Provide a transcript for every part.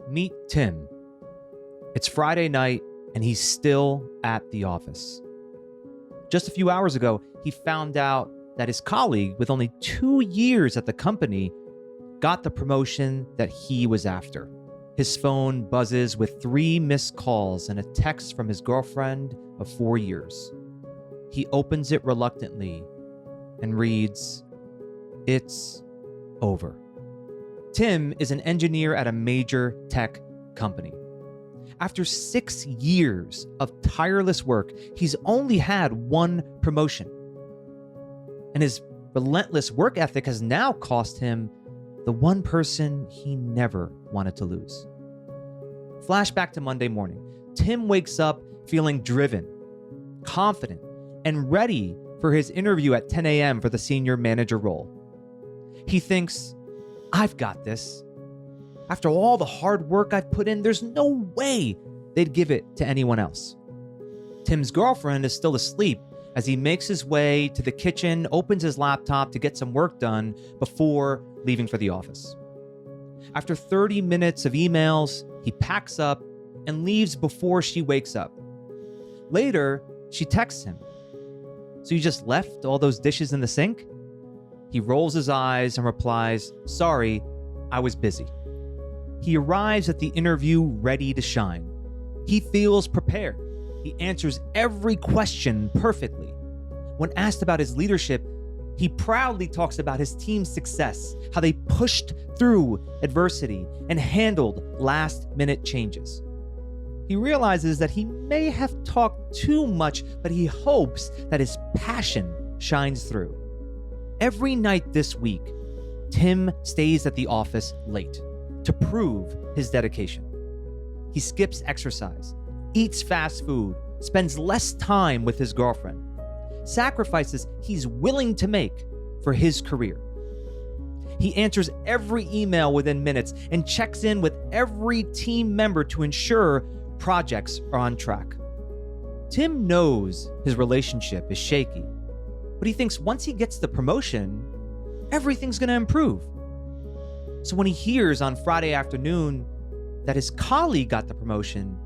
Meet Tim. It's Friday night, and he's still at the office. Just a few hours ago, he found out that his colleague, with only 2 years at the company, got the promotion that he was after. His phone buzzes with 3 missed calls and a text from his girlfriend of 4 years. He opens it reluctantly and reads, "It's over." Tim is an engineer at a major tech company. After 6 years of tireless work, he's only had 1 promotion. And his relentless work ethic has now cost him the one person he never wanted to lose. Flashback to Monday morning. Tim wakes up feeling driven, confident, and ready for his interview at 10 a.m. for the senior manager role. He thinks, "I've got this. After all the hard work I've put in, there's no way they'd give it to anyone else." Tim's girlfriend is still asleep as he makes his way to the kitchen, opens his laptop to get some work done before leaving for the office. After 30 minutes of emails, he packs up and leaves before she wakes up. Later, she texts him, "So you just left all those dishes in the sink?" He rolls his eyes and replies, "Sorry, I was busy." He arrives at the interview ready to shine. He feels prepared. He answers every question perfectly. When asked about his leadership, he proudly talks about his team's success, how they pushed through adversity and handled last-minute changes. He realizes that he may have talked too much, but he hopes that his passion shines through. Every night this week, Tim stays at the office late to prove his dedication. He skips exercise, eats fast food, spends less time with his girlfriend, sacrifices he's willing to make for his career. He answers every email within minutes and checks in with every team member to ensure projects are on track. Tim knows his relationship is shaky, but he thinks once he gets the promotion, everything's going to improve. So when he hears on Friday afternoon that his colleague got the promotion,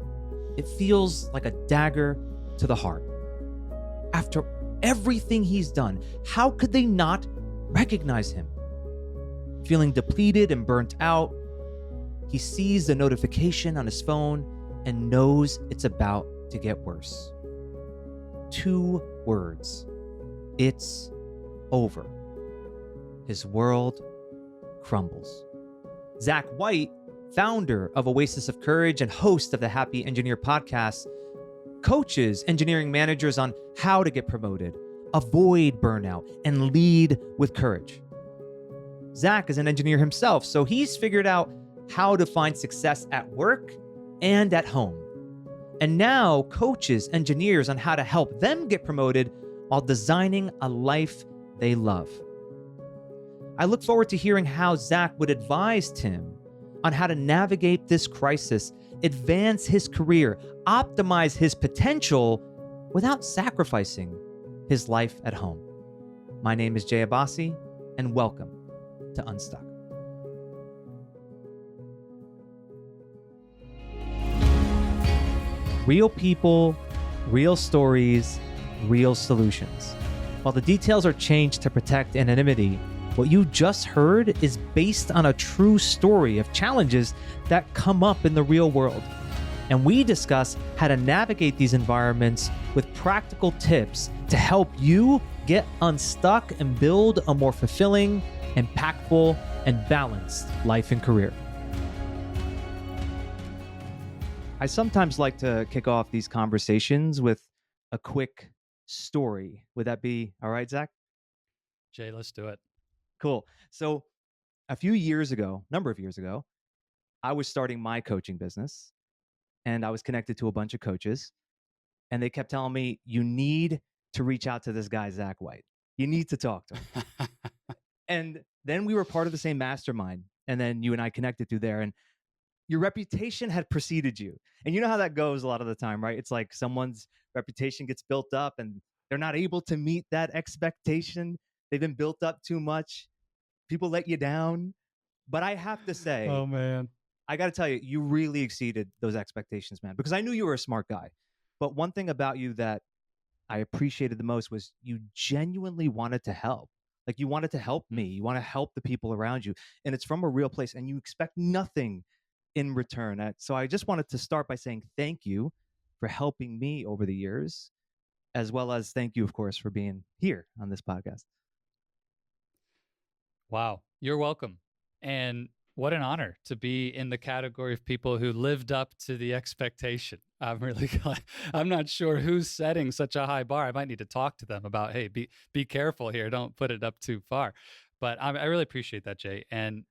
it feels like a dagger to the heart. After everything he's done, how could they not recognize him? Feeling depleted and burnt out, he sees the notification on his phone and knows it's about to get worse. 2 words. It's over. His world crumbles. Zach White, founder of Oasis of Courage and host of the Happy Engineer podcast, coaches engineering managers on how to get promoted, avoid burnout, and lead with courage. Zach is an engineer himself, so he's figured out how to find success at work and at home. And now coaches engineers on how to help them get promoted while designing a life they love. I look forward to hearing how Zach would advise Tim on how to navigate this crisis, advance his career, optimize his potential without sacrificing his life at home. My name is Jay Abbasi, and welcome to Unstuck. Real people, real stories, real solutions. While the details are changed to protect anonymity, what you just heard is based on a true story of challenges that come up in the real world. And we discuss how to navigate these environments with practical tips to help you get unstuck and build a more fulfilling, impactful, and balanced life and career. I sometimes like to kick off these conversations with a quick story. Would that be all right, Zach? Jay, let's do it. Cool. So a number of years ago, I was starting my coaching business and I was connected to a bunch of coaches, and they kept telling me, "You need to reach out to this guy, Zach White. You need to talk to him." And then we were part of the same mastermind, and then you and I connected through there, and your reputation had preceded you. And you know how that goes a lot of the time, right? It's like someone's reputation gets built up and they're not able to meet that expectation. They've been built up too much. People let you down. But I have to say, Oh, man. I got to tell you, you really exceeded those expectations, man, because I knew you were a smart guy. But one thing about you that I appreciated the most was you genuinely wanted to help. Like you wanted to help me. You want to help the people around you. And it's from a real place and you expect nothing in return. So I just wanted to start by saying thank you for helping me over the years, as well as thank you, of course, for being here on this podcast. Wow. You're welcome. And what an honor to be in the category of people who lived up to the expectation. I'm really glad. I'm not sure who's setting such a high bar. I might need to talk to them about, hey, be careful here. Don't put it up too far. But I really appreciate that, Jay. And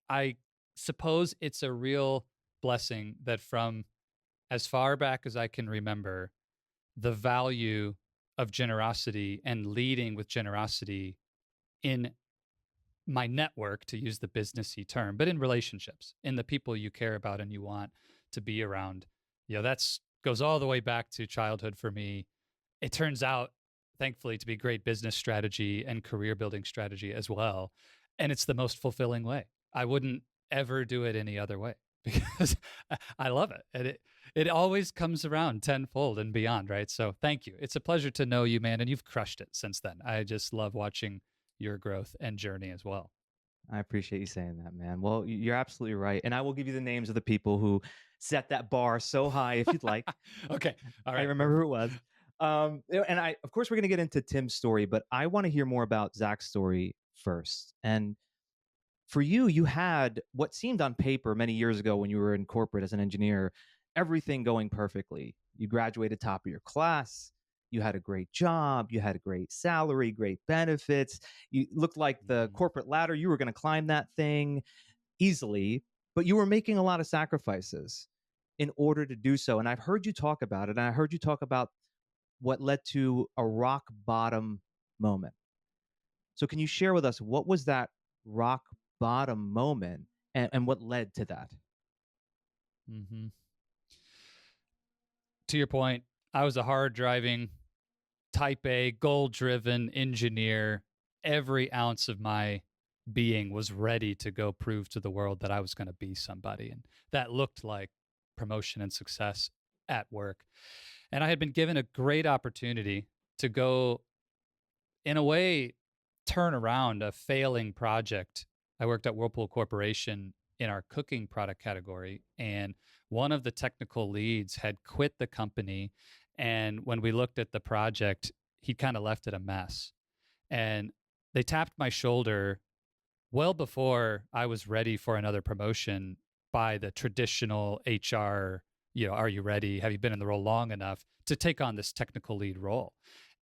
I suppose it's a real blessing that from as far back as I can remember, the value of generosity and leading with generosity in my network, to use the businessy term, but in relationships, in the people you care about and you want to be around. That's goes all the way back to childhood for me. It turns out, thankfully, to be great business strategy and career building strategy as well. And it's the most fulfilling way. I wouldn't ever do it any other way because I love it. And it always comes around tenfold and beyond, right? So thank you. It's a pleasure to know you, man. And you've crushed it since then. I just love watching your growth and journey as well. I appreciate you saying that, man. Well, you're absolutely right. And I will give you the names of the people who set that bar so high if you'd like. Okay. All right. I remember who it was. And of course, we're going to get into Tim's story, but I want to hear more about Zach's story first. And for you, you had what seemed on paper many years ago when you were in corporate as an engineer, everything going perfectly. You graduated top of your class. You had a great job. You had a great salary, great benefits. You looked like the corporate ladder. You were going to climb that thing easily, but you were making a lot of sacrifices in order to do so. And I've heard you talk about it. And I heard you talk about what led to a rock bottom moment. So can you share with us what was that rock bottom moment and what led to that? Mm-hmm. To your point, I was a hard driving, type A, goal driven engineer. Every ounce of my being was ready to go prove to the world that I was going to be somebody. And that looked like promotion and success at work. And I had been given a great opportunity to go, in a way, turn around a failing project. I worked at Whirlpool Corporation in our cooking product category, and one of the technical leads had quit the company. And when we looked at the project, he kind of left it a mess. And they tapped my shoulder well before I was ready for another promotion by the traditional HR, are you ready? Have you been in the role long enough to take on this technical lead role?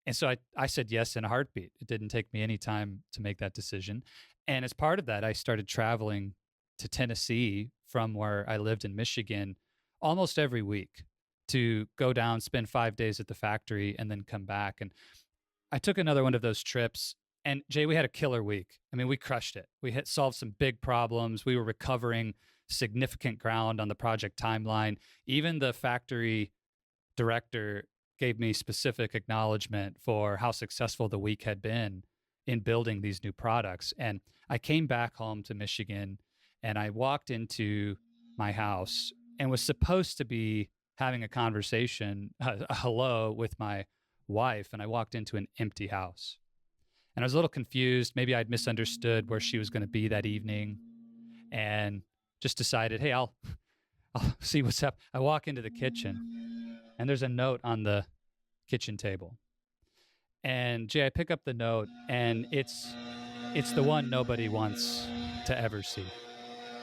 And so I said yes in a heartbeat. It didn't take me any time to make that decision. And as part of that, I started traveling to Tennessee from where I lived in Michigan almost every week to go down, spend 5 days at the factory, and then come back. And I took another one of those trips. And Jay, we had a killer week. I mean, we crushed it. We solved some big problems. We were recovering significant ground on the project timeline. Even the factory director gave me specific acknowledgement for how successful the week had been in building these new products. And I came back home to Michigan and I walked into my house and was supposed to be having a conversation, a hello with my wife. And I walked into an empty house. And I was a little confused. Maybe I'd misunderstood where she was going to be that evening and just decided, hey, I'll see what's up. I walk into the kitchen and there's a note on the kitchen table. And Jay, I pick up the note and it's the one nobody wants to ever see.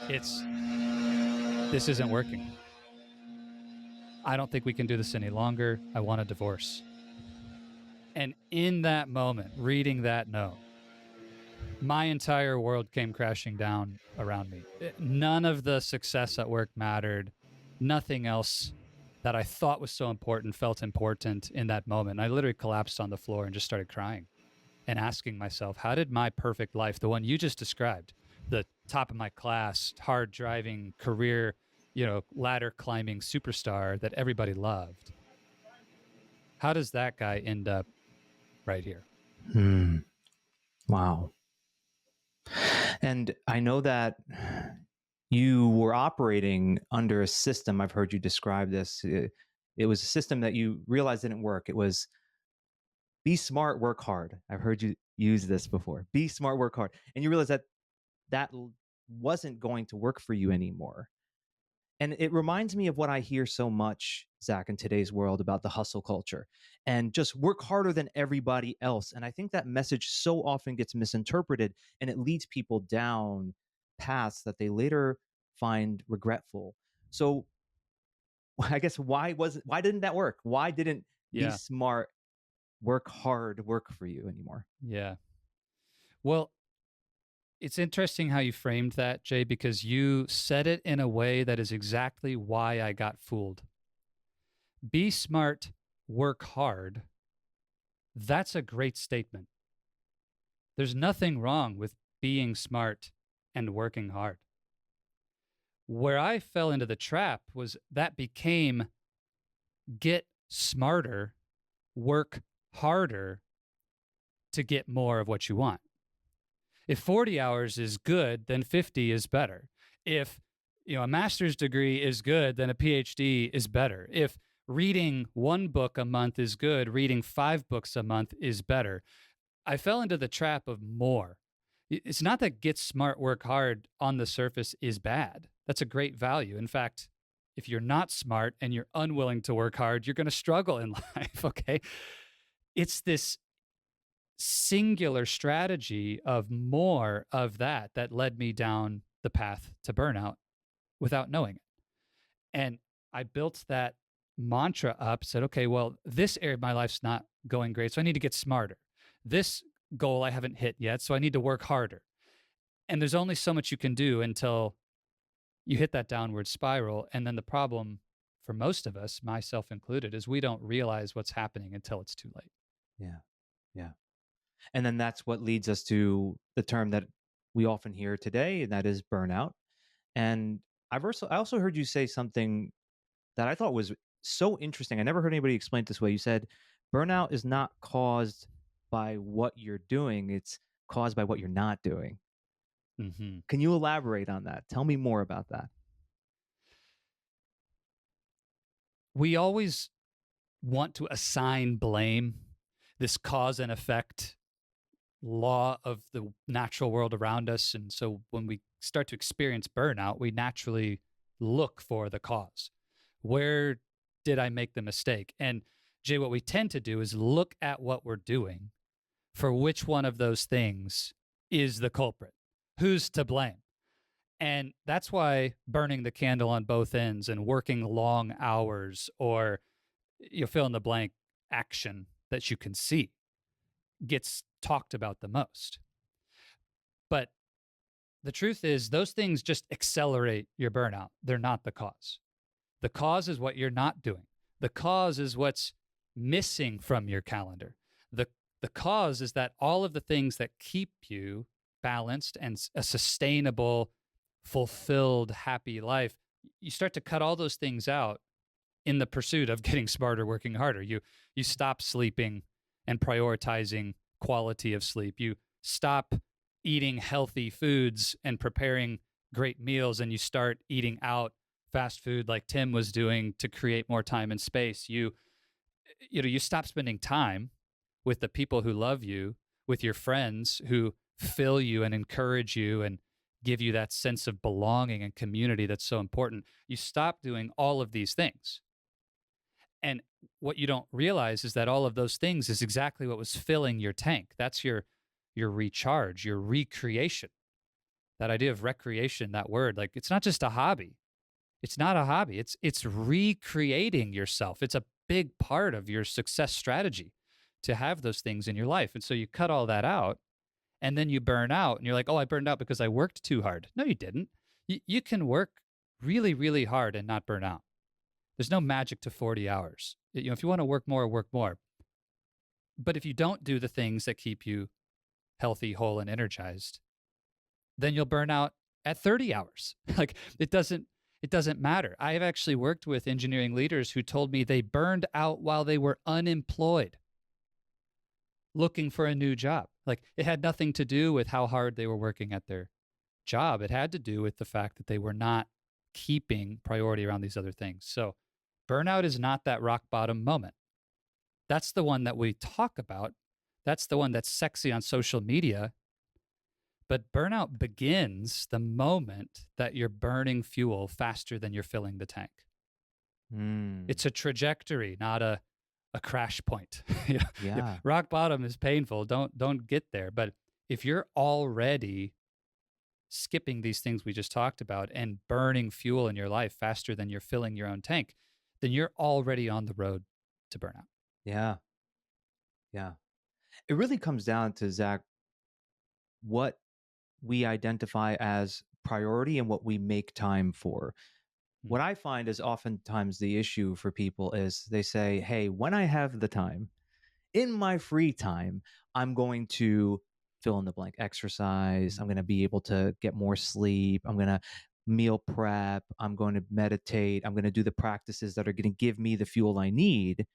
This isn't working. I don't think we can do this any longer. I want a divorce. And in that moment, reading that note, my entire world came crashing down around me. None of the success at work mattered. Nothing else that I thought was so important felt important in that moment. I literally collapsed on the floor and just started crying and asking myself, how did my perfect life, the one you just described, the top of my class, hard driving career, ladder climbing superstar that everybody loved, how does that guy end up right here? Wow. And I know that You were operating under a system. I've heard you describe this. It was a system that you realized didn't work. It was be smart, work hard. I've heard you use this before. Be smart, work hard. And you realize that that wasn't going to work for you anymore. And it reminds me of what I hear so much, Zach, in today's world about the hustle culture and just work harder than everybody else. And I think that message so often gets misinterpreted and it leads people down paths that they later find regretful. So I guess why didn't that work? Why didn't be Yeah. smart, work hard work for you anymore? Yeah. Well, it's interesting how you framed that, Jay, because you said it in a way that is exactly why I got fooled. Be smart, work hard. That's a great statement. There's nothing wrong with being smart and working hard. Where I fell into the trap was that became get smarter, work harder to get more of what you want. If 40 hours is good, then 50 is better. If a master's degree is good, then a PhD is better. If reading one book a month is good, reading 5 books a month is better. I fell into the trap of more. It's not that get smart, work hard on the surface is bad. That's a great value. In fact, if you're not smart and you're unwilling to work hard, you're going to struggle in life, okay? It's this singular strategy of more of that led me down the path to burnout without knowing it. And I built that mantra up, said, okay, well, this area of my life's not going great, so I need to get smarter. This goal I haven't hit yet, so I need to work harder. And there's only so much you can do until you hit that downward spiral. And then the problem for most of us, myself included, is we don't realize what's happening until it's too late. Yeah. Yeah. And then that's what leads us to the term that we often hear today, and that is burnout. And I also heard you say something that I thought was so interesting. I never heard anybody explain it this way. You said burnout is not caused by what you're doing, it's caused by what you're not doing. Mm-hmm. Can you elaborate on that? Tell me more about that. We always want to assign blame, this cause and effect law of the natural world around us. And so when we start to experience burnout, we naturally look for the cause. Where did I make the mistake? And Jay, what we tend to do is look at what we're doing for which one of those things is the culprit. Who's to blame? And that's why burning the candle on both ends and working long hours, or you fill in the blank action that you can see, gets talked about the most. But the truth is, those things just accelerate your burnout. They're not the cause. The cause is what you're not doing. The cause is what's missing from your calendar. The cause is that all of the things that keep you balanced and a sustainable, fulfilled, happy life, you start to cut all those things out in the pursuit of getting smarter, working harder. You stop sleeping and prioritizing quality of sleep. You stop eating healthy foods and preparing great meals, and you start eating out fast food like Tim was doing to create more time and space. You stop spending time with the people who love you, with your friends who fill you and encourage you and give you that sense of belonging and community that's so important. You stop doing all of these things. And what you don't realize is that all of those things is exactly what was filling your tank. That's your recharge, your recreation. That idea of recreation, that word, like, it's not just a hobby. It's not a hobby. It's recreating yourself. It's a big part of your success strategy to have those things in your life. And so you cut all that out, and then you burn out, and you're like, oh, I burned out because I worked too hard. No, you didn't. You can work really, really hard and not burn out. There's no magic to 40 hours. If you want to work more, work more. But if you don't do the things that keep you healthy, whole, and energized, then you'll burn out at 30 hours. Like, it doesn't matter. I have actually worked with engineering leaders who told me they burned out while they were unemployed, looking for a new job. Like, it had nothing to do with how hard they were working at their job, it had to do with the fact that they were not keeping priority around these other things. So burnout is not that rock bottom moment. That's the one that we talk about. That's the one that's sexy on social media. But burnout begins the moment that you're burning fuel faster than you're filling the tank. Mm. It's a trajectory, not a crash point. You know, Yeah. rock bottom is painful. Don't get there. But if you're already skipping these things we just talked about and burning fuel in your life faster than you're filling your own tank, then you're already on the road to burnout. Yeah. Yeah. It really comes down to, Zach, what we identify as priority and what we make time for. Mm. What I find is oftentimes the issue for people is they say, hey, when I have the time, in my free time, I'm going to fill in the blank exercise. I'm going to be able to get more sleep. I'm going to meal prep. I'm going to meditate. I'm going to do the practices that are going to give me the fuel I need.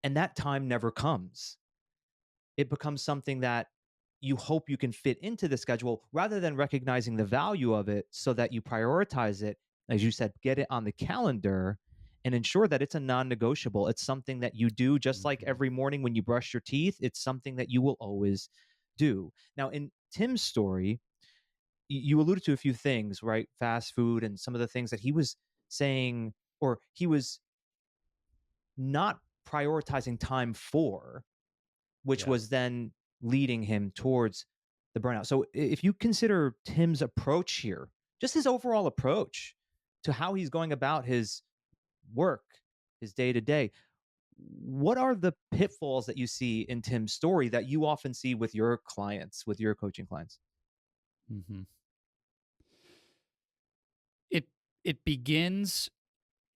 And that time never comes. It becomes something that you hope you can fit into the schedule rather than recognizing the value of it so that you prioritize it. As you said, get it on the calendar and ensure that it's a non-negotiable. It's something that you do just like every morning when you brush your teeth. It's something that you will always do. Now, in Tim's story, you alluded to a few things, right? Fast food and some of the things that he was saying, or he was not prioritizing time for, which Yeah. was then leading him towards the burnout. So if you consider Tim's approach here, just his overall approach to how he's going about his work, his day to day, what are the pitfalls that you see in Tim's story that you often see with your clients, with your coaching clients? Mm-hmm. It begins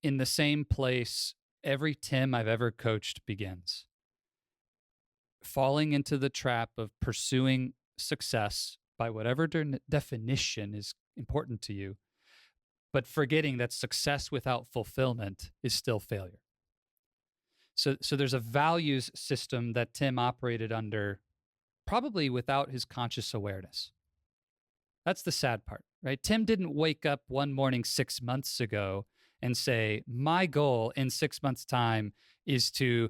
in the same place every Tim I've ever coached begins. Falling into the trap of pursuing success by whatever definition is important to you, but forgetting that success without fulfillment is still failure. So there's a values system that Tim operated under, probably without his conscious awareness. That's the sad part, right? Tim didn't wake up one morning 6 months ago and say, my goal in 6 months' time is to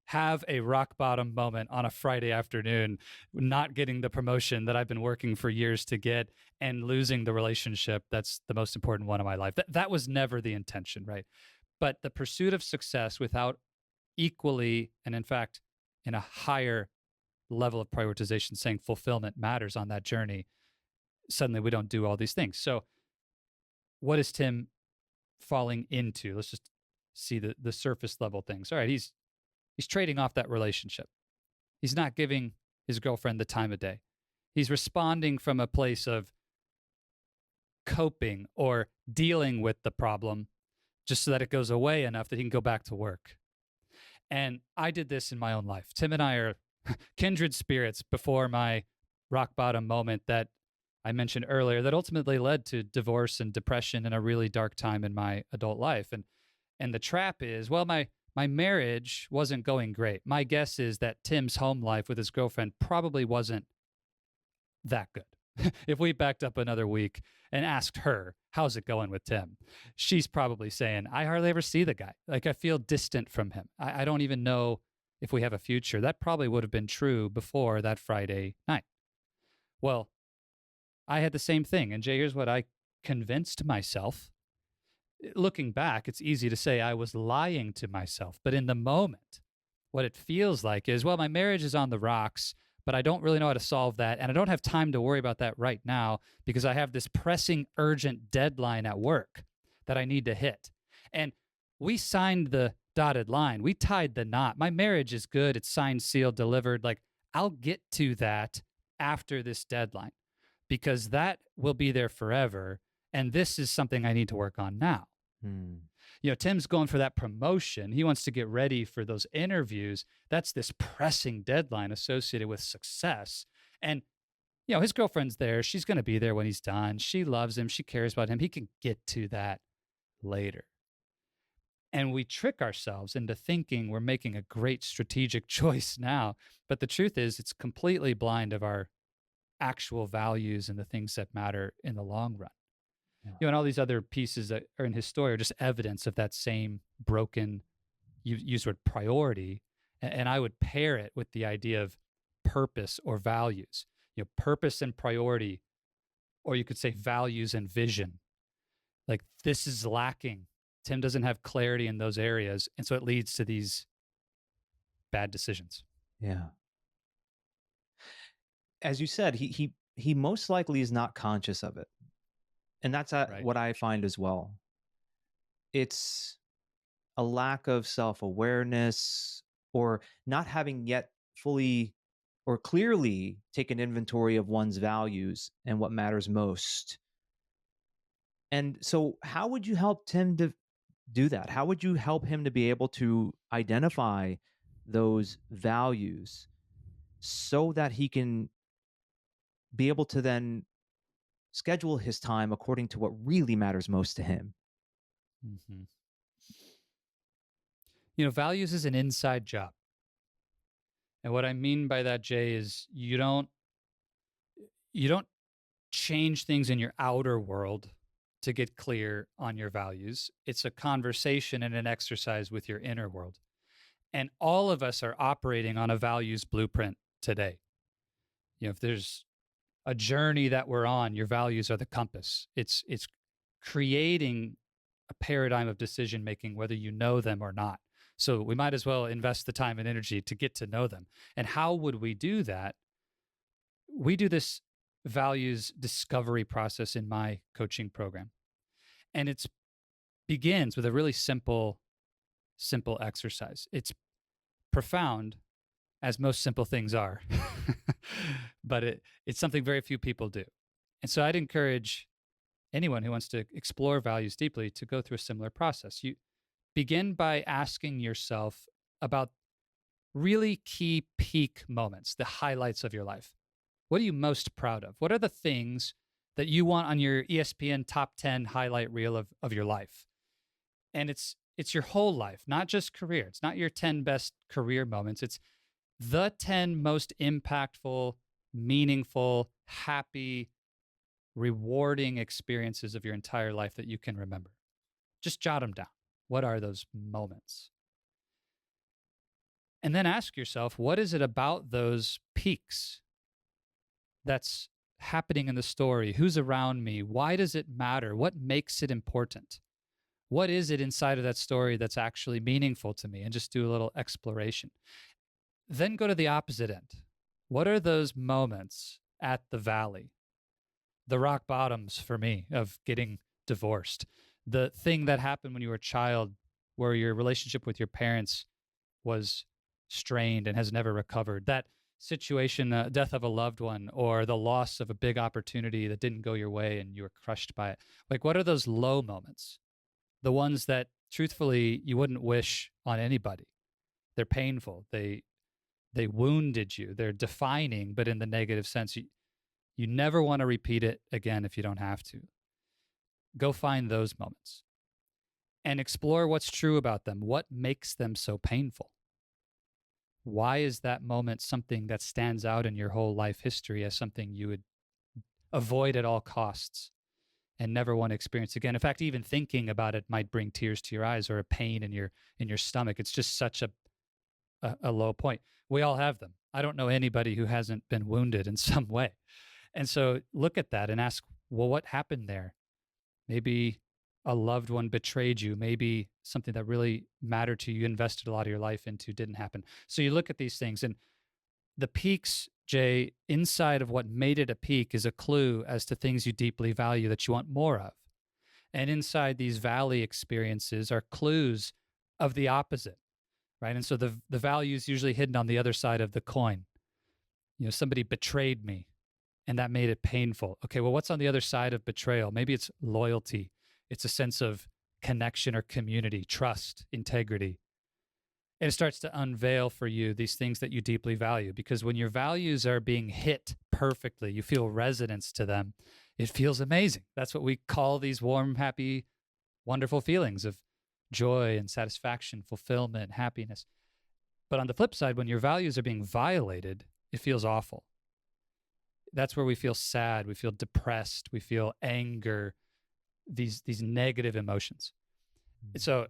have a rock bottom moment on a Friday afternoon, not getting the promotion that I've been working for years to get and losing the relationship that's the most important one of my life. That was never the intention, right? But the pursuit of success without equally, and in fact, in a higher level of prioritization, saying fulfillment matters on that journey, suddenly we don't do all these things. So what is Tim falling into? Let's just see the surface level things. All right, he's trading off that relationship. He's not giving his girlfriend the time of day. He's responding from a place of coping or dealing with the problem just so that it goes away enough that he can go back to work. And I did this in my own life. Tim and I are kindred spirits before my rock bottom moment that I mentioned earlier that ultimately led to divorce and depression and a really dark time in my adult life. And the trap is, well, my marriage wasn't going great. My guess is that Tim's home life with his girlfriend probably wasn't that good. If we backed up another week and asked her, how's it going with Tim? She's probably saying, I hardly ever see the guy. Like, I feel distant from him. I don't even know if we have a future. That probably would have been true before that Friday night. Well, I had the same thing. And Jay, here's what I convinced myself. Looking back, it's easy to say I was lying to myself. But in the moment, what it feels like is, well, my marriage is on the rocks, but I don't really know how to solve that. And I don't have time to worry about that right now because I have this pressing, urgent deadline at work that I need to hit. And we signed the dotted line. We tied the knot. My marriage is good. It's signed, sealed, delivered. Like, I'll get to that after this deadline because that will be there forever. And this is something I need to work on now. You know, Tim's going for that promotion. He wants to get ready for those interviews. That's this pressing deadline associated with success. And, you know, his girlfriend's there. She's going to be there when he's done. She loves him. She cares about him. He can get to that later. And we trick ourselves into thinking we're making a great strategic choice now. But the truth is, it's completely blind of our actual values and the things that matter in the long run. Yeah. And all these other pieces that are in his story are just evidence of that same broken, you use the word priority. And I would pair it with the idea of purpose or values. Purpose and priority, or you could say values and vision. Like, this is lacking. Tim doesn't have clarity in those areas. And so it leads to these bad decisions. Yeah. As you said, he most likely is not conscious of it. And that's Right. what I find as well. It's a lack of self-awareness, or not having yet fully or clearly taken inventory of one's values and what matters most. And so how would you help Tim to do that? How would you help him to be able to identify those values so that he can be able to then schedule his time according to what really matters most to him? Mm-hmm. Values is an inside job. And what I mean by that, Jay, is you don't change things in your outer world to get clear on your values. It's a conversation and an exercise with your inner world. And all of us are operating on a values blueprint today. If there's a journey that we're on, your values are the compass. It's creating a paradigm of decision making, whether you know them or not. So we might as well invest the time and energy to get to know them. And how would we do that? We do this values discovery process in my coaching program. And it begins with a really simple exercise. It's profound, as most simple things are, but it's something very few people do. And so I'd encourage anyone who wants to explore values deeply to go through a similar process. You begin by asking yourself about really key peak moments, the highlights of your life. What are you most proud of? What are the things that you want on your ESPN top 10 highlight reel of your life? And it's your whole life, not just career. It's not your 10 best career moments. It's the 10 most impactful, meaningful, happy, rewarding experiences of your entire life that you can remember. Just jot them down. What are those moments? And then ask yourself, what is it about those peaks that's happening in the story? Who's around me? Why does it matter? What makes it important? What is it inside of that story that's actually meaningful to me? And just do a little exploration. Then go to the opposite end. What are those moments at the valley? The rock bottoms for me of getting divorced. The thing that happened when you were a child where your relationship with your parents was strained and has never recovered. That situation, death of a loved one, or the loss of a big opportunity that didn't go your way and you were crushed by it. Like, what are those low moments? The ones that, truthfully, you wouldn't wish on anybody. They're painful. They wounded you. They're defining, but in the negative sense. You never want to repeat it again if you don't have to. Go find those moments and explore what's true about them. What makes them so painful? Why is that moment something that stands out in your whole life history as something you would avoid at all costs and never want to experience again? In fact, even thinking about it might bring tears to your eyes or a pain in your stomach. It's just such a low point. We all have them. I don't know anybody who hasn't been wounded in some way. And so look at that and ask, well, what happened there? Maybe a loved one betrayed you. Maybe something that really mattered to you, you invested a lot of your life into, didn't happen. So you look at these things, and the peaks, Jay, inside of what made it a peak is a clue as to things you deeply value that you want more of. And inside these valley experiences are clues of the opposite, right? And so the value is usually hidden on the other side of the coin. Somebody betrayed me, and that made it painful. Okay, well, what's on the other side of betrayal? Maybe it's loyalty. It's a sense of connection or community, trust, integrity. And it starts to unveil for you these things that you deeply value, because when your values are being hit perfectly, you feel resonance to them. It feels amazing. That's what we call these warm, happy, wonderful feelings of joy and satisfaction, fulfillment, happiness. But on the flip side, when your values are being violated, it feels awful. That's where we feel sad, we feel depressed, we feel anger, these negative emotions. So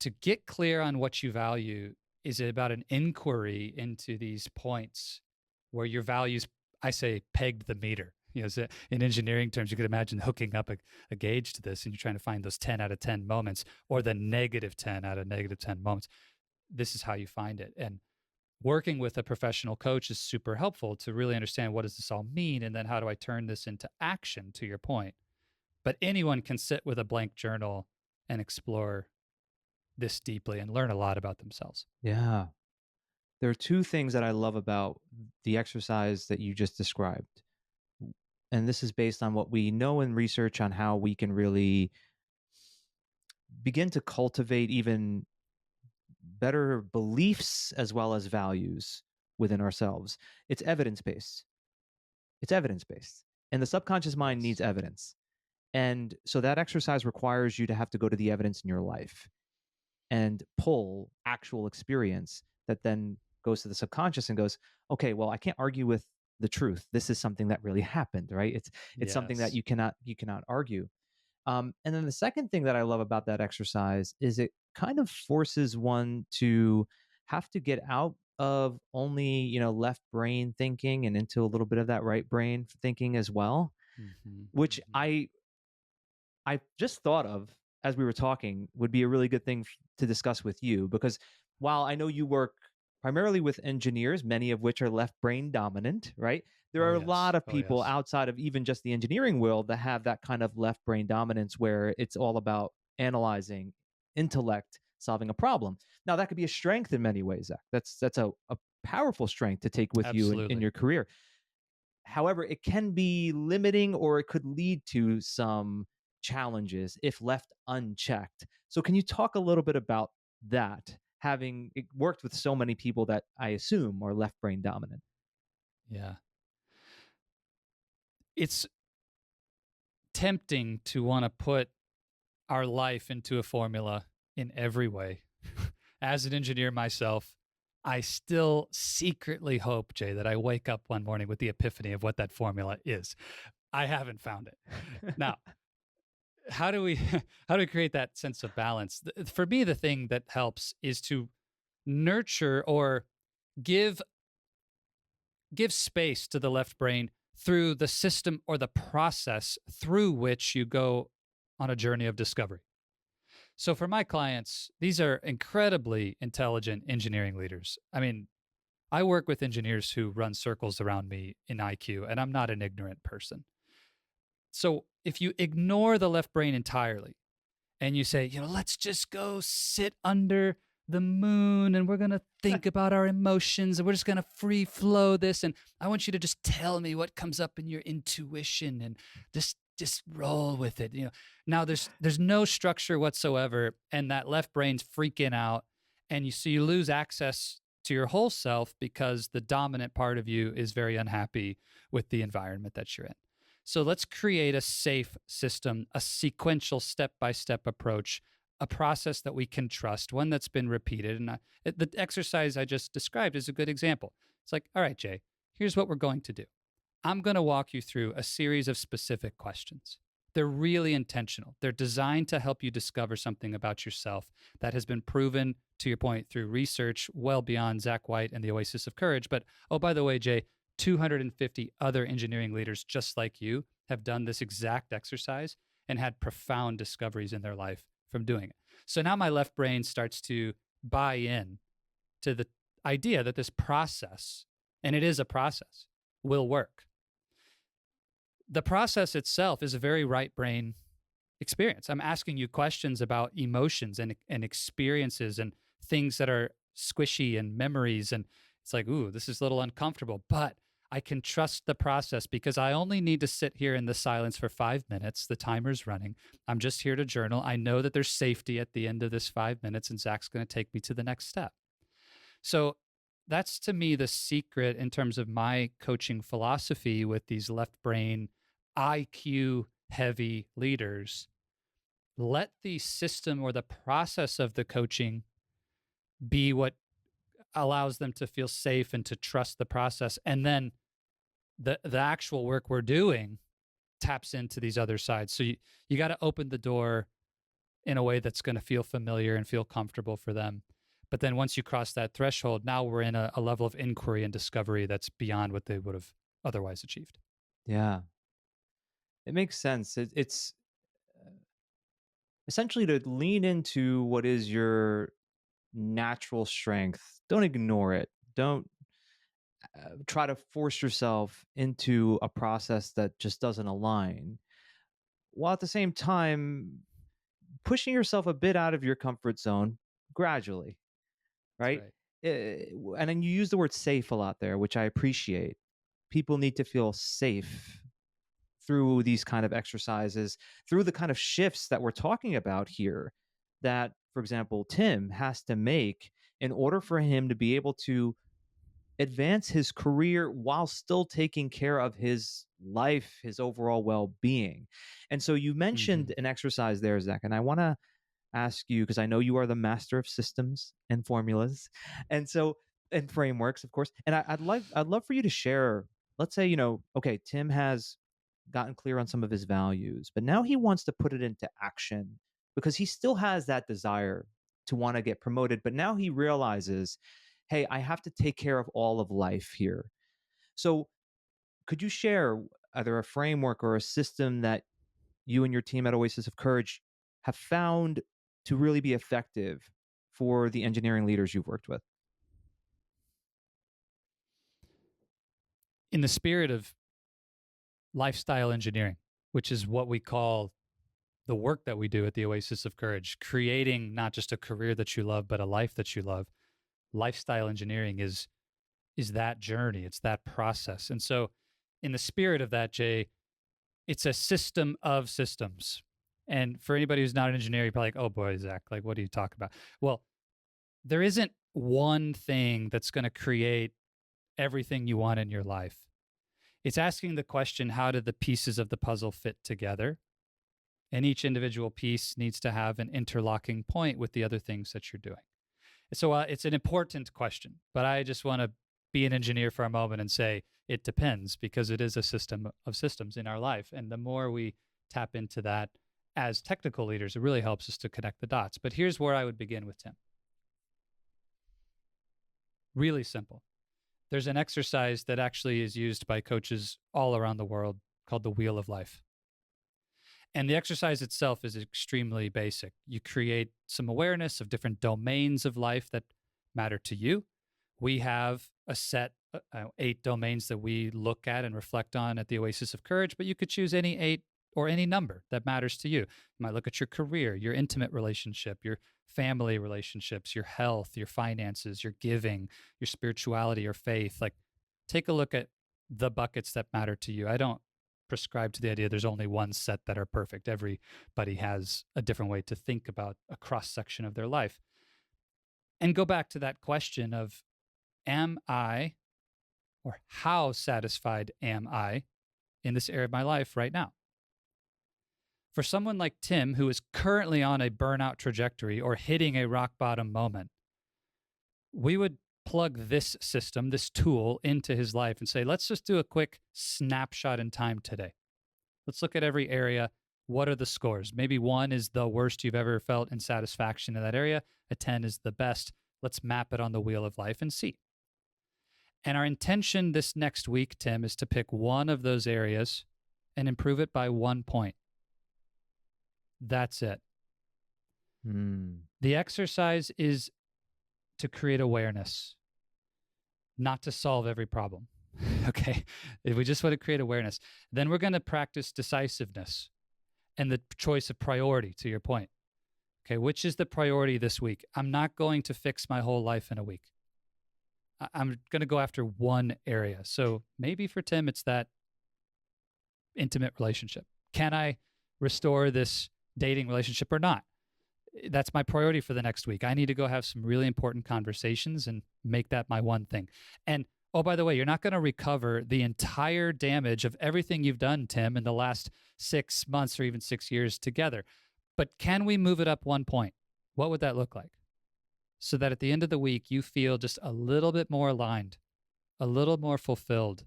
to get clear on what you value is about an inquiry into these points where your values, I say, pegged the meter. So in engineering terms, you could imagine hooking up a gauge to this, and you're trying to find those 10 out of 10 moments, or the negative 10 out of negative 10 moments. This is how you find it. And working with a professional coach is super helpful to really understand, what does this all mean? And then how do I turn this into action, to your point? But anyone can sit with a blank journal and explore this deeply and learn a lot about themselves. Yeah. There are two things that I love about the exercise that you just described. And this is based on what we know in research on how we can really begin to cultivate even better beliefs as well as values within ourselves. It's evidence-based. It's evidence-based. And the subconscious mind needs evidence. And so that exercise requires you to have to go to the evidence in your life and pull actual experience that then goes to the subconscious and goes, okay, well, I can't argue with the truth. This is something that really happened, right? It's something that you cannot argue. And then the second thing that I love about that exercise is it kind of forces one to have to get out of only, left brain thinking and into a little bit of that right brain thinking as well, which I just thought of as we were talking would be a really good thing to discuss with you, because while I know you work primarily with engineers, many of which are left brain dominant, right? There are a lot of people outside of even just the engineering world that have that kind of left brain dominance where it's all about analyzing, intellect, solving a problem. Now, that could be a strength in many ways, Zach. That's a powerful strength to take with you in your career. However, it can be limiting, or it could lead to some challenges if left unchecked. So can you talk a little bit about that, having worked with so many people that I assume are left brain dominant? Yeah. It's tempting to want to put our life into a formula in every way. As an engineer myself, I still secretly hope, Jay, that I wake up one morning with the epiphany of what that formula is. I haven't found it. Now, how do we create that sense of balance? For me, the thing that helps is to nurture or give space to the left brain through the system or the process through which you go on a journey of discovery. So for my clients, these are incredibly intelligent engineering leaders. I mean, I work with engineers who run circles around me in IQ, and I'm not an ignorant person. So if you ignore the left brain entirely and you say, let's just go sit under the moon and we're going to think about our emotions and we're just going to free flow this. And I want you to just tell me what comes up in your intuition and just roll with it. Now there's no structure whatsoever, and that left brain's freaking out. And you lose access to your whole self because the dominant part of you is very unhappy with the environment that you're in. So let's create a safe system, a sequential step-by-step approach, a process that we can trust, one that's been repeated. And the exercise I just described is a good example. It's like, all right, Jay, here's what we're going to do. I'm going to walk you through a series of specific questions. They're really intentional. They're designed to help you discover something about yourself that has been proven, to your point, through research well beyond Zach White and the Oasis of Courage. But, oh, by the way, Jay, 250 other engineering leaders just like you have done this exact exercise and had profound discoveries in their life from doing it. So now my left brain starts to buy in to the idea that this process, and it is a process, will work. The process itself is a very right brain experience. I'm asking you questions about emotions and experiences and things that are squishy and memories. And it's like, ooh, this is a little uncomfortable, but I can trust the process because I only need to sit here in the silence for 5 minutes. The timer's running. I'm just here to journal. I know that there's safety at the end of this 5 minutes, and Zach's going to take me to the next step. So that's, to me, the secret in terms of my coaching philosophy with these left brain, IQ heavy leaders. Let the system or the process of the coaching be what allows them to feel safe and to trust the process. And then the actual work we're doing taps into these other sides. So you got to open the door in a way that's going to feel familiar and feel comfortable for them. But then once you cross that threshold, now we're in a level of inquiry and discovery that's beyond what they would have otherwise achieved. Yeah, it makes sense. It's essentially to lean into what is your natural strength. Don't ignore it. Don't try to force yourself into a process that just doesn't align, while at the same time pushing yourself a bit out of your comfort zone gradually, That's right? right. And then you use the word safe a lot there, which I appreciate. People need to feel safe through these kind of exercises, through the kind of shifts that we're talking about here, that, for example, Tim has to make in order for him to be able to advance his career while still taking care of his life, his overall well being. And so you mentioned Mm-hmm. an exercise there, Zach, and I want to ask you, because I know you are the master of systems and formulas. And so, and frameworks, of course. And I'd love for you to share, let's say, okay, Tim has gotten clear on some of his values, but now he wants to put it into action because he still has that desire to want to get promoted. But now he realizes, hey, I have to take care of all of life here. So could you share either a framework or a system that you and your team at Oasis of Courage have found to really be effective for the engineering leaders you've worked with? In the spirit of lifestyle engineering, which is what we call the work that we do at the Oasis of Courage, creating not just a career that you love, but a life that you love. Lifestyle engineering is that journey. It's that process. And so in the spirit of that, Jay, it's a system of systems. And for anybody who's not an engineer, you're probably like, oh boy, Zach, like, what do you talk about? Well, there isn't one thing that's going to create everything you want in your life. It's asking the question, how do the pieces of the puzzle fit together? And each individual piece needs to have an interlocking point with the other things that you're doing. So it's an important question, but I just want to be an engineer for a moment and say it depends, because it is a system of systems in our life. And the more we tap into that as technical leaders, it really helps us to connect the dots. But here's where I would begin with Tim. Really simple. There's an exercise that actually is used by coaches all around the world called the Wheel of Life. And the exercise itself is extremely basic. You create some awareness of different domains of life that matter to you. We have a set 8 domains that we look at and reflect on at the Oasis of Courage, but you could choose any 8 or any number that matters to you. You might look at your career, your intimate relationship, your family relationships, your health, your finances, your giving, your spirituality or faith. Like, take a look at the buckets that matter to you. I don't prescribe to the idea there's only one set that are perfect. Everybody has a different way to think about a cross section of their life. And go back to that question of, am I, or how satisfied am I in this area of my life right now? For someone like Tim, who is currently on a burnout trajectory or hitting a rock bottom moment, we would plug this system, this tool, into his life and say, let's just do a quick snapshot in time today. Let's look at every area. What are the scores? Maybe 1 is the worst you've ever felt in satisfaction in that area. A 10 is the best. Let's map it on the Wheel of Life and see. And our intention this next week, Tim, is to pick one of those areas and improve it by 1 point. That's it. The exercise is to create awareness, not to solve every problem. Okay. We just want to create awareness. Then we're going to practice decisiveness and the choice of priority, to your point. Okay. Which is the priority this week? I'm not going to fix my whole life in a week. I'm going to go after one area. So maybe for Tim, it's that intimate relationship. Can I restore this dating relationship or not? That's my priority for the next week. I need to go have some really important conversations and make that my one thing. And oh, by the way, you're not going to recover the entire damage of everything you've done, Tim, in the last 6 months or even 6 years together. But can we move it up 1 point? What would that look like? So that at the end of the week, you feel just a little bit more aligned, a little more fulfilled,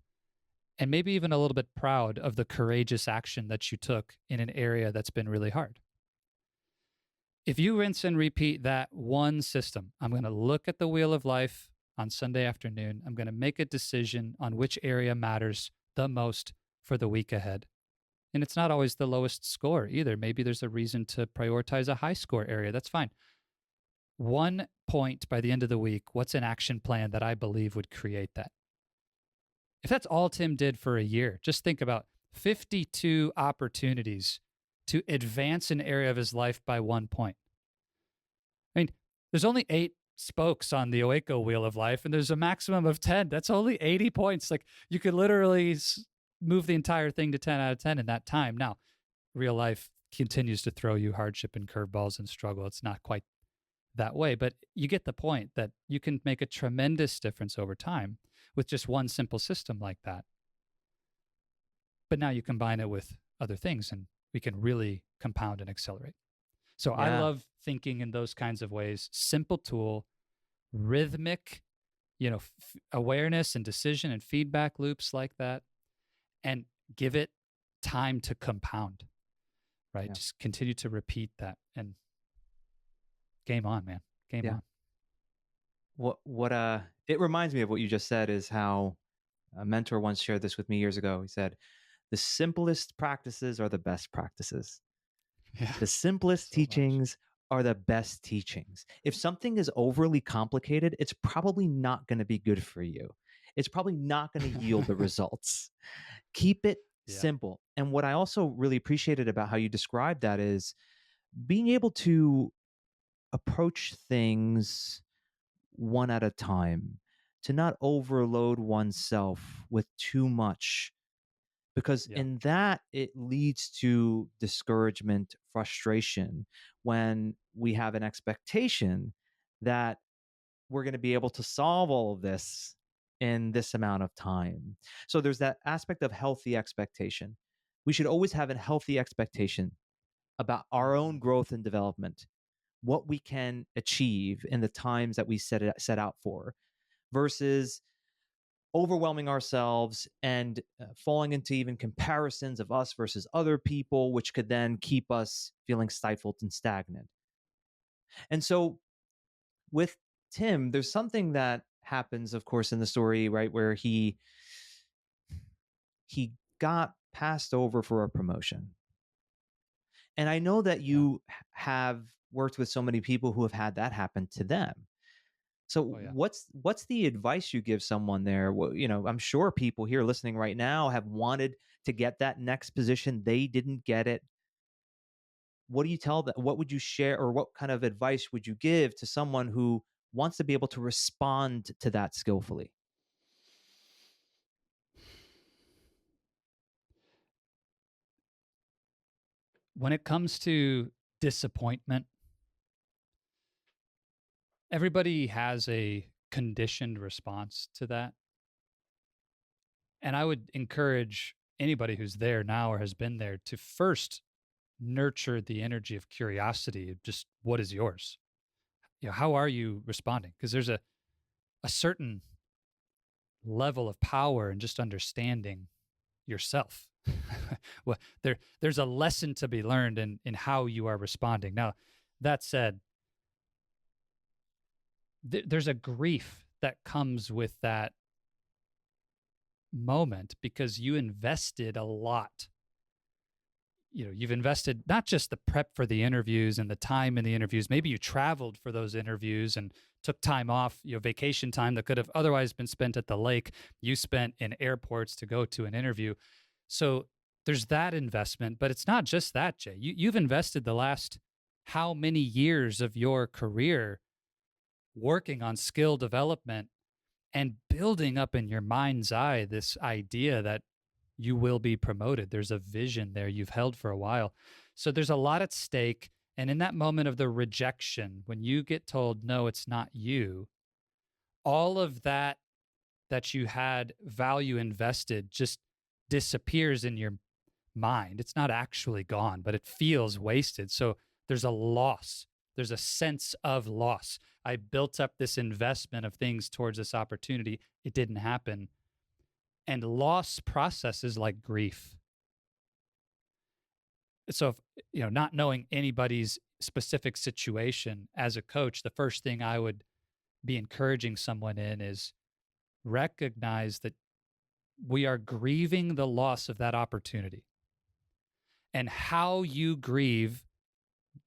and maybe even a little bit proud of the courageous action that you took in an area that's been really hard. If you rinse and repeat that one system, I'm going to look at the wheel of life on Sunday afternoon. I'm going to make a decision on which area matters the most for the week ahead. And it's not always the lowest score either. Maybe there's a reason to prioritize a high score area. That's fine. 1 point by the end of the week. What's an action plan that I believe would create that? If that's all Tim did for a year, just think about 52 opportunities to advance an area of his life by 1 point. I mean, there's only 8 spokes on the Oaco wheel of life, and there's a maximum of 10. That's only 80 points. Like, you could literally move the entire thing to 10 out of 10 in that time. Now, real life continues to throw you hardship and curveballs and struggle. It's not quite that way, but you get the point that you can make a tremendous difference over time with just one simple system like that. But now you combine it with other things and we can really compound and accelerate. So I love thinking in those kinds of ways. Simple tool, rhythmic, awareness and decision and feedback loops like that, and give it time to compound, right? Just continue to repeat that, and game on, man. Game on. What it reminds me of what you just said is how a mentor once shared this with me years ago. He said, the simplest practices are the best practices. Yeah, the simplest teachings are the best teachings. If something is overly complicated, it's probably not going to be good for you. It's probably not going to yield the results. Keep it simple. And what I also really appreciated about how you described that is being able to approach things one at a time, to not overload oneself with too much, because in that it leads to discouragement, frustration, when we have an expectation that we're going to be able to solve all of this in this amount of time. So there's that aspect of healthy expectation. We should always have a healthy expectation about our own growth and development, what we can achieve in the times that we set out for, versus overwhelming ourselves and falling into even comparisons of us versus other people, which could then keep us feeling stifled and stagnant. And so with Tim, there's something that happens, of course, in the story, right, where he got passed over for a promotion. And I know that you have worked with so many people who have had that happen to them. So what's the advice you give someone there? Well, I'm sure people here listening right now have wanted to get that next position. They didn't get it. What do you tell them? What would you share, or what kind of advice would you give to someone who wants to be able to respond to that skillfully? When it comes to disappointment, everybody has a conditioned response to that. And I would encourage anybody who's there now or has been there to first nurture the energy of curiosity of just what is yours. How are you responding? Because there's a certain level of power in just understanding yourself. Well, there's a lesson to be learned in how you are responding. Now, that said, there's a grief that comes with that moment because you invested a lot. You've invested not just the prep for the interviews and the time in the interviews. Maybe you traveled for those interviews and took time off, vacation time that could have otherwise been spent at the lake. You spent in airports to go to an interview. So there's that investment, but it's not just that, Jay. You've invested the last how many years of your career working on skill development and building up in your mind's eye this idea that you will be promoted. There's a vision there you've held for a while. So there's a lot at stake. And in that moment of the rejection, when you get told, no, it's not you, all of that you had value invested just disappears in your mind. It's not actually gone, but it feels wasted. So there's a loss. There's a sense of loss. I built up this investment of things towards this opportunity. It didn't happen. And loss processes like grief. So, not knowing anybody's specific situation as a coach, the first thing I would be encouraging someone in is recognize that we are grieving the loss of that opportunity. And how you grieve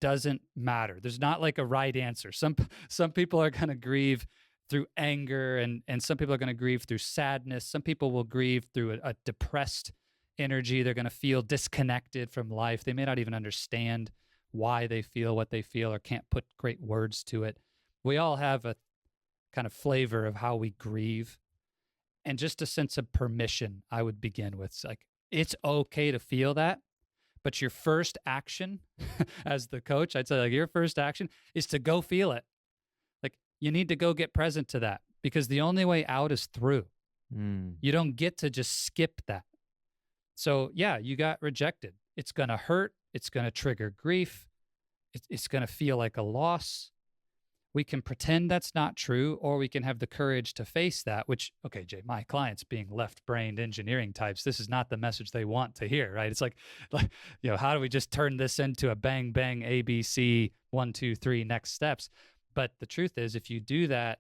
doesn't matter. There's not like a right answer. Some people are going to grieve through anger, and some people are going to grieve through sadness. Some people will grieve through a depressed energy. They're going to feel disconnected from life. They may not even understand why they feel what they feel or can't put great words to it. We all have a kind of flavor of how we grieve, and just a sense of permission. I would begin with, it's okay to feel that. But your first action as the coach, I'd say your first action is to go feel it. You need to go get present to that, because the only way out is through. You don't get to just skip that. So yeah, you got rejected. It's going to hurt. It's going to trigger grief. It's going to feel like a loss. We can pretend that's not true, or we can have the courage to face that, which, okay, Jay, my clients being left-brained engineering types, this is not the message they want to hear, right? It's like, how do we just turn this into a bang, bang, ABC, 1, 2, 3, next steps? But the truth is, if you do that,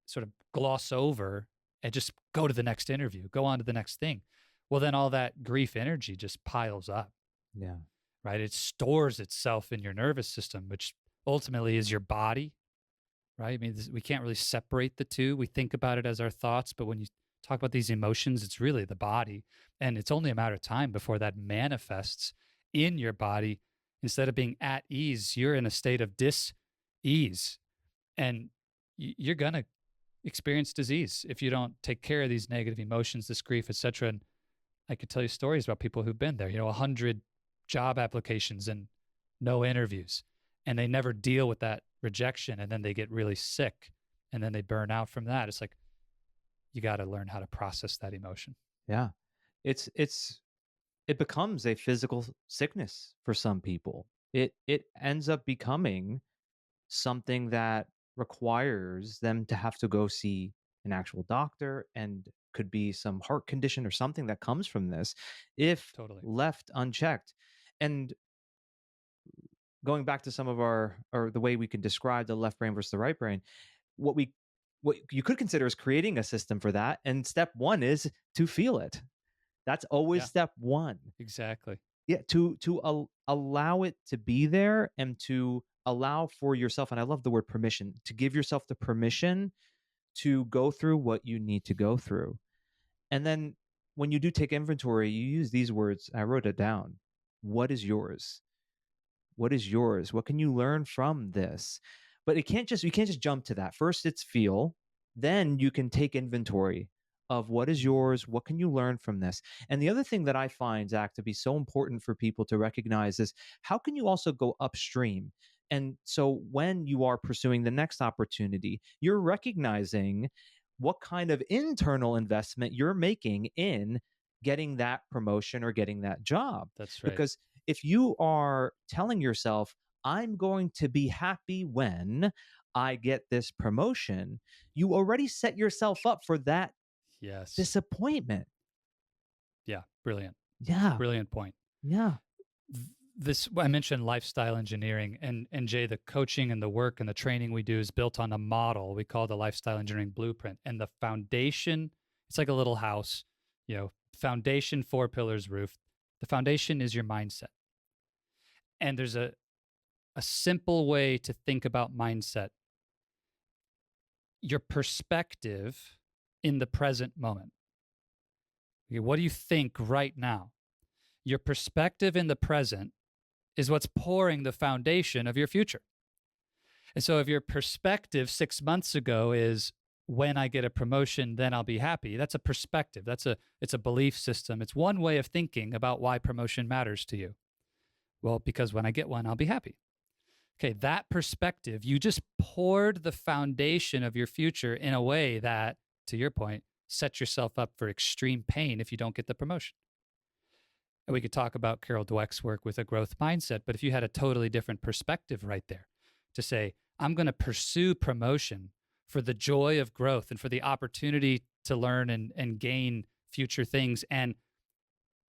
sort of gloss over and just go to the next interview, go on to the next thing, well, then all that grief energy just piles up. Yeah. Right? It stores itself in your nervous system, which ultimately is your body, right? I mean, we can't really separate the two. We think about it as our thoughts, but when you talk about these emotions, it's really the body. And it's only a matter of time before that manifests in your body. Instead of being at ease, you're in a state of dis-ease. And you're going to experience disease if you don't take care of these negative emotions, this grief, etc. And I could tell you stories about people who've been there, 100 job applications and no interviews. And they never deal with that rejection, and then they get really sick, and then they burn out from that. It's like, you got to learn how to process that emotion. Yeah. It becomes a physical sickness for some people. It ends up becoming something that requires them to have to go see an actual doctor, and could be some heart condition or something that comes from this if Totally. left unchecked. And going back to some of or the way we can describe the left brain versus the right brain, what you could consider is creating a system for that. And step one is to feel it. That's always step one. Exactly. Yeah. To allow it to be there, and to allow for yourself. And I love the word permission, to give yourself the permission to go through what you need to go through. And then when you do take inventory, you use these words. I wrote it down. What is yours? What is yours? What can you learn from this? But you can't just jump to that. First, it's feel. Then you can take inventory of what is yours. What can you learn from this? And the other thing that I find, Zach, to be so important for people to recognize is, how can you also go upstream? And so when you are pursuing the next opportunity, you're recognizing what kind of internal investment you're making in getting that promotion or getting that job. That's right. Because if you are telling yourself, I'm going to be happy when I get this promotion, you already set yourself up for that disappointment. Yeah. Brilliant. Yeah. Brilliant point. Yeah. I mentioned lifestyle engineering, and Jay, the coaching and the work and the training we do is built on a model we call the lifestyle engineering blueprint. And the foundation, it's like a little house, foundation, 4 pillars, roof. The foundation is your mindset. And there's a simple way to think about mindset. Your perspective in the present moment. Okay, what do you think right now? Your perspective in the present is what's pouring the foundation of your future. And so if your perspective 6 months ago is, when I get a promotion, then I'll be happy, that's a perspective. It's a belief system. It's one way of thinking about why promotion matters to you. Well, because when I get one, I'll be happy. Okay, that perspective, you just poured the foundation of your future in a way that, to your point, sets yourself up for extreme pain if you don't get the promotion. And we could talk about Carol Dweck's work with a growth mindset, but if you had a totally different perspective right there, to say, I'm going to pursue promotion for the joy of growth and for the opportunity to learn and gain future things. And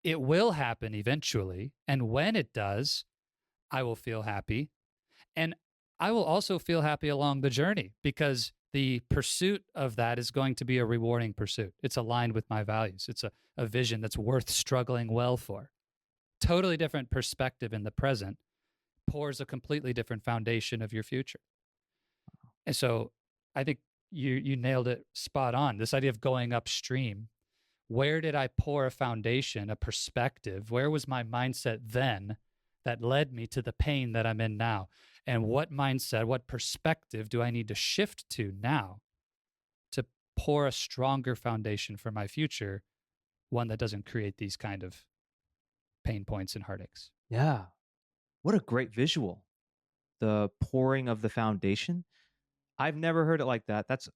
it will happen eventually. And when it does, I will feel happy. And I will also feel happy along the journey because the pursuit of that is going to be a rewarding pursuit. It's aligned with my values. It's a vision that's worth struggling well for. Totally different perspective in the present pours a completely different foundation of your future. And so I think you nailed it spot on. This idea of going upstream. Where did I pour a foundation, a perspective? Where was my mindset then that led me to the pain that I'm in now? And what mindset, what perspective do I need to shift to now to pour a stronger foundation for my future, one that doesn't create these kind of pain points and heartaches? Yeah. What a great visual. The pouring of the foundation. I've never heard it like that. That's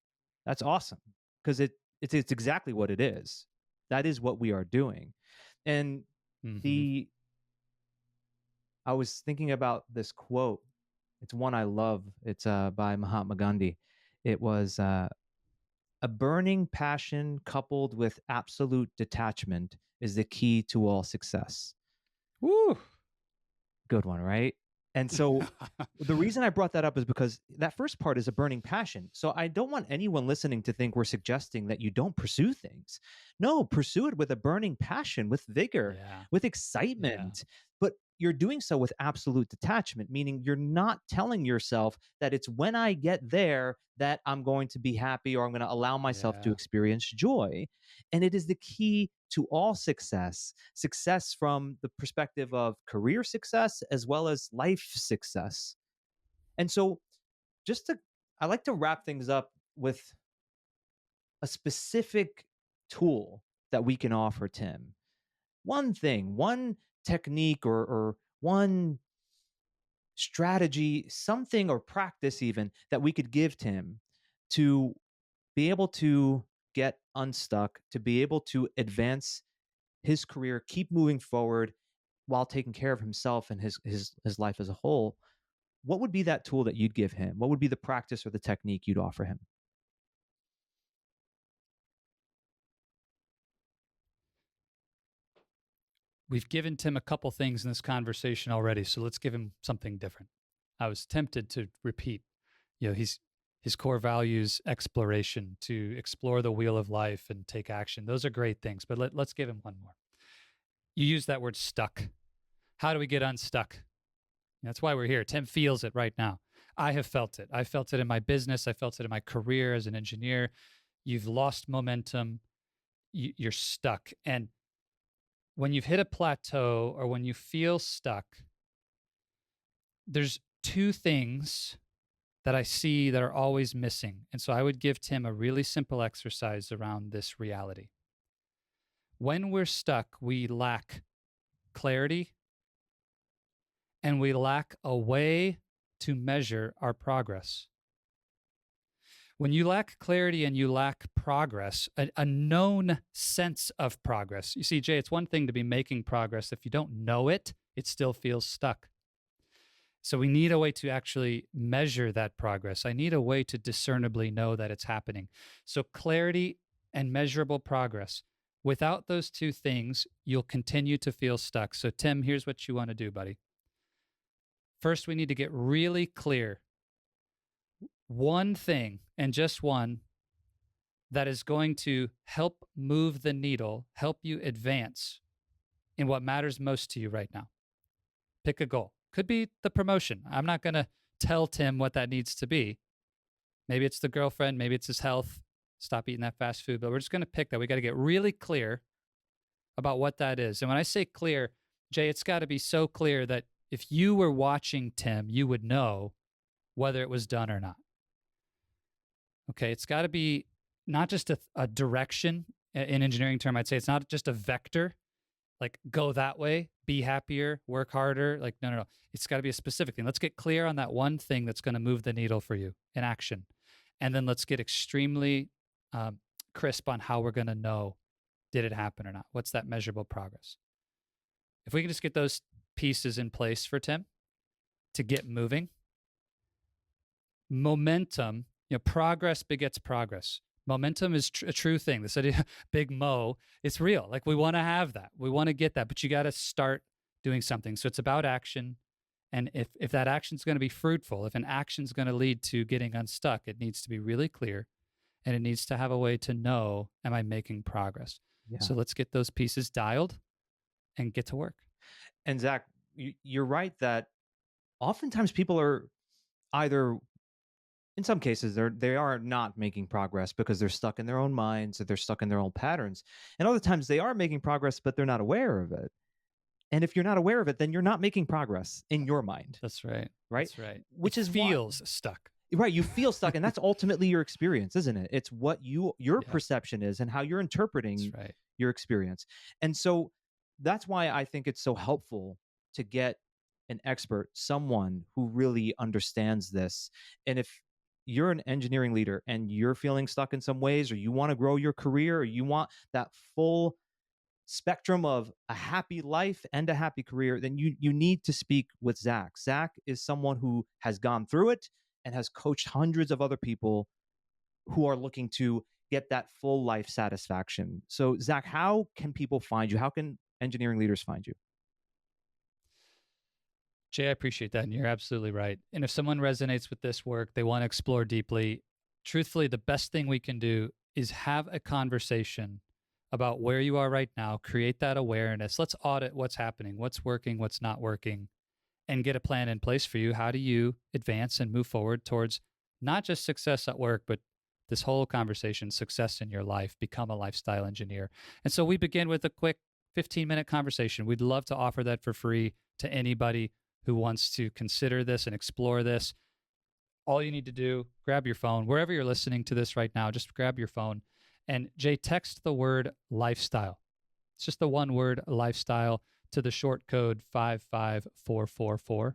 awesome because it's exactly what it is. That is what we are doing. And Mm-hmm. I was thinking about this quote. It's one I love. It's by Mahatma Gandhi. It was a burning passion coupled with absolute detachment is the key to all success. Woo! Good one, right? And so the reason I brought that up is because that first part is a burning passion. So I don't want anyone listening to think we're suggesting that you don't pursue things. No, pursue it with a burning passion, with vigor, Yeah. with Yeah. excitement. But you're doing so with absolute detachment, meaning you're not telling yourself that it's when I get there that I'm going to be happy or I'm going to allow myself to Yeah. experience joy. And it is the key to all success from the perspective of career success as well as life success. And so I like to wrap things up with a specific tool that we can offer Tim. One thing, one technique or one strategy, something or practice even that we could give Tim to be able to get unstuck, to be able to advance his career, keep moving forward while taking care of himself and his life as a whole. What would be that tool that you'd give him? What would be the practice or the technique you'd offer him? We've given Tim a couple things in this conversation already, so let's give him something different. I was tempted to repeat, his core values, exploration, to explore the wheel of life and take action. Those are great things, but let's give him one more. You use that word stuck. How do we get unstuck? That's why we're here. Tim feels it right now. I have felt it. I felt it in my business. I felt it in my career as an engineer. You've lost momentum. You're stuck. And when you've hit a plateau or when you feel stuck, there's two things that I see that are always missing. And so I would give Tim a really simple exercise around this reality. When we're stuck, we lack clarity and we lack a way to measure our progress. When you lack clarity and you lack progress, a known sense of progress. You see, Jay, it's one thing to be making progress. If you don't know it, it still feels stuck. So we need a way to actually measure that progress. I need a way to discernibly know that it's happening. So clarity and measurable progress. Without those two things, you'll continue to feel stuck. So Tim, here's what you want to do, buddy. First, we need to get really clear. One thing, and just one, that is going to help move the needle, help you advance in what matters most to you right now. Pick a goal. Could be the promotion. I'm not going to tell Tim what that needs to be. Maybe it's the girlfriend. Maybe it's his health. Stop eating that fast food. But we're just going to pick that. We got to get really clear about what that is. And when I say clear, Jay, it's got to be so clear that if you were watching Tim, you would know whether it was done or not. Okay, it's got to be not just a direction. In engineering term, I'd say it's not just a vector, like go that way, be happier, work harder. Like, no. It's got to be a specific thing. Let's get clear on that one thing that's going to move the needle for you in action. And then let's get extremely crisp on how we're going to know, did it happen or not? What's that measurable progress? If we can just get those pieces in place for Tim to get moving, momentum, progress begets progress. Momentum is a true thing. This idea, big mo, it's real. Like we want to have that. We want to get that, but you got to start doing something. So it's about action. And if that action is going to be fruitful, if an action is going to lead to getting unstuck, it needs to be really clear and it needs to have a way to know, am I making progress? Yeah. So let's get those pieces dialed and get to work. And Zach, you're right that oftentimes people are either, in some cases, they are not making progress because they're stuck in their own minds, or they're stuck in their own patterns. And other times they are making progress, but they're not aware of it. And if you're not aware of it, then you're not making progress in your mind. That's right. Right? That's right. Which it feels stuck. Right. You feel stuck. And that's ultimately your experience, isn't it? It's what your Yeah. perception is and how you're interpreting That's right. your experience. And so that's why I think it's so helpful to get an expert, someone who really understands this. And if you're an engineering leader and you're feeling stuck in some ways, or you want to grow your career, or you want that full spectrum of a happy life and a happy career, then you need to speak with Zach. Zach is someone who has gone through it and has coached hundreds of other people who are looking to get that full life satisfaction. So Zach, how can people find you? How can engineering leaders find you? Jay, I appreciate that. And you're absolutely right. And if someone resonates with this work, they want to explore deeply, truthfully, the best thing we can do is have a conversation about where you are right now, create that awareness. Let's audit what's happening, what's working, what's not working, and get a plan in place for you. How do you advance and move forward towards not just success at work, but this whole conversation, success in your life, become a lifestyle engineer. And so we begin with a quick 15-minute conversation. We'd love to offer that for free to anybody who wants to consider this and explore this. All you need to do, grab your phone, wherever you're listening to this right now, just grab your phone and Jay, text the word lifestyle. It's just the one word lifestyle to the short code 55444.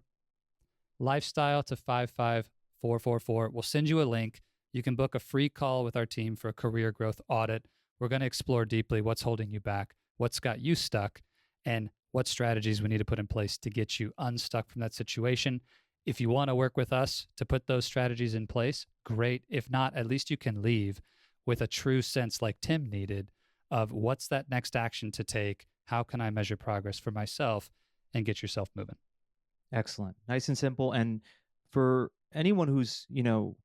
Lifestyle to 55444. We'll send you a link. You can book a free call with our team for a career growth audit. We're going to explore deeply what's holding you back, what's got you stuck, and what strategies we need to put in place to get you unstuck from that situation. If you want to work with us to put those strategies in place, great. If not, at least you can leave with a true sense, like Tim needed, of what's that next action to take? How can I measure progress for myself and get yourself moving? Excellent. Nice and simple. And for anyone who's,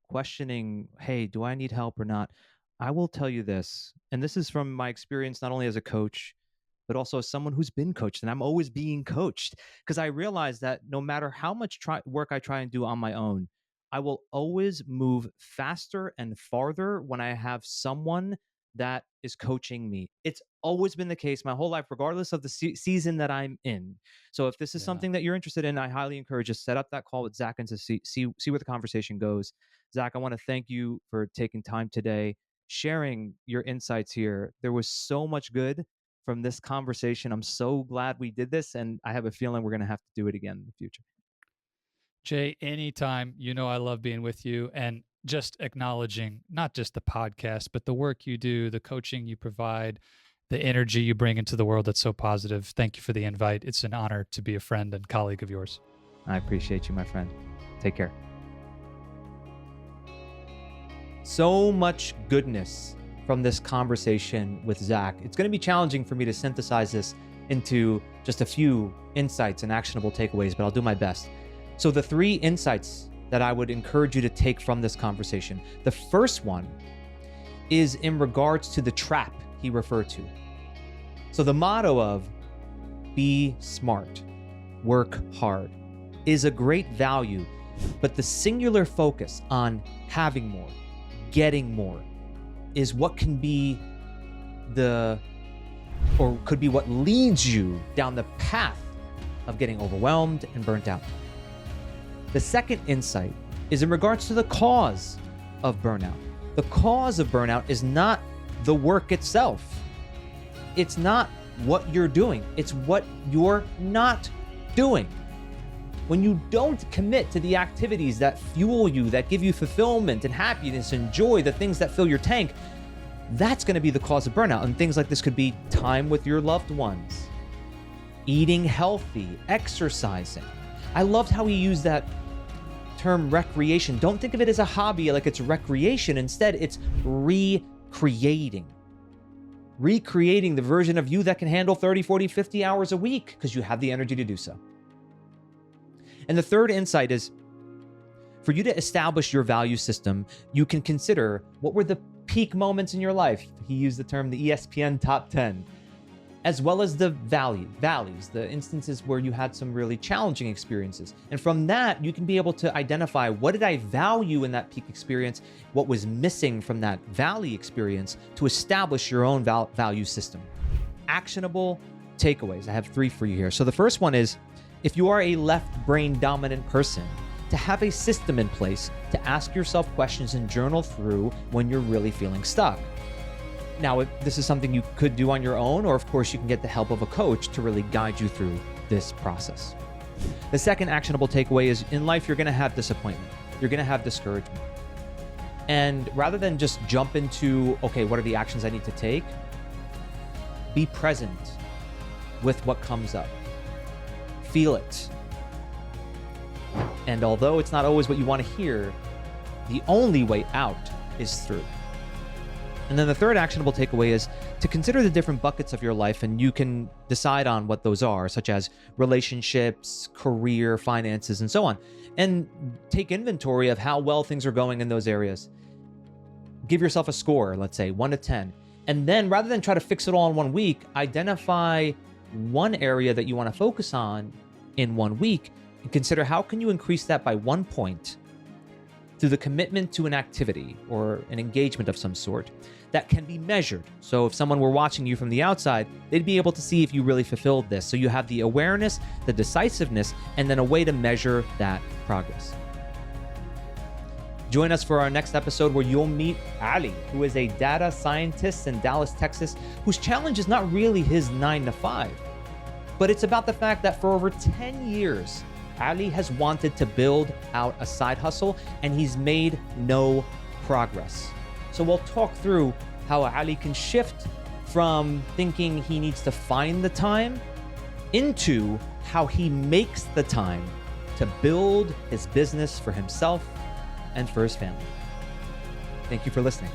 questioning, hey, do I need help or not? I will tell you this, and this is from my experience, not only as a coach, but also as someone who's been coached, and I'm always being coached, because I realize that no matter how much work I try and do on my own, I will always move faster and farther when I have someone that is coaching me. It's always been the case my whole life, regardless of the season that I'm in. So if this is something that you're interested in, I highly encourage you to set up that call with Zach and to see where the conversation goes. Zach, I want to thank you for taking time today, sharing your insights here. There was so much good from this conversation. I'm so glad we did this, and I have a feeling we're going to have to do it again in the future. Jay, anytime. I love being with you and just acknowledging not just the podcast, but the work you do, the coaching you provide, the energy you bring into the world that's so positive. Thank you for the invite. It's an honor to be a friend and colleague of yours. I appreciate you, my friend. Take care. So much goodness from this conversation with Zach. It's going to be challenging for me to synthesize this into just a few insights and actionable takeaways, but I'll do my best. So the 3 insights that I would encourage you to take from this conversation. The first one is in regards to the trap he referred to. So the motto of be smart, work hard is a great value, but the singular focus on having more, getting more, is what can be could be what leads you down the path of getting overwhelmed and burnt out. The second insight is in regards to the cause of burnout. The cause of burnout is not the work itself. It's not what you're doing. It's what you're not doing. When you don't commit to the activities that fuel you, that give you fulfillment and happiness and joy, the things that fill your tank, that's going to be the cause of burnout. And things like this could be time with your loved ones, eating healthy, exercising. I loved how he used that term recreation. Don't think of it as a hobby like it's recreation. Instead, it's recharging. recreating the version of you that can handle 30, 40, 50 hours a week because you have the energy to do so. And the third insight is, for you to establish your value system, you can consider what were the peak moments in your life. He used the term the ESPN top 10, as well as the valleys, the instances where you had some really challenging experiences. And from that, you can be able to identify, what did I value in that peak experience? What was missing from that valley experience to establish your own value system? Actionable takeaways. I have 3 for you here. So the first one is, if you are a left brain dominant person, to have a system in place to ask yourself questions and journal through when you're really feeling stuck. Now, this is something you could do on your own, or of course you can get the help of a coach to really guide you through this process. The second actionable takeaway is, in life, you're going to have disappointment. You're going to have discouragement. And rather than just jump into, okay, what are the actions I need to take? Be present with what comes up. Feel it. And although it's not always what you want to hear, the only way out is through. And then the third actionable takeaway is to consider the different buckets of your life, and you can decide on what those are, such as relationships, career, finances, and so on. And take inventory of how well things are going in those areas. Give yourself a score, let's say 1 to 10. And then rather than try to fix it all in 1 week, identify one area that you want to focus on in 1 week, and consider how can you increase that by 1 point through the commitment to an activity or an engagement of some sort that can be measured. So if someone were watching you from the outside, they'd be able to see if you really fulfilled this. So you have the awareness, the decisiveness, and then a way to measure that progress. Join us for our next episode, where you'll meet Ali, who is a data scientist in Dallas, Texas, whose challenge is not really his 9 to 5, but it's about the fact that for over 10 years, Ali has wanted to build out a side hustle, and he's made no progress. So we'll talk through how Ali can shift from thinking he needs to find the time into how he makes the time to build his business for himself and for his family. Thank you for listening.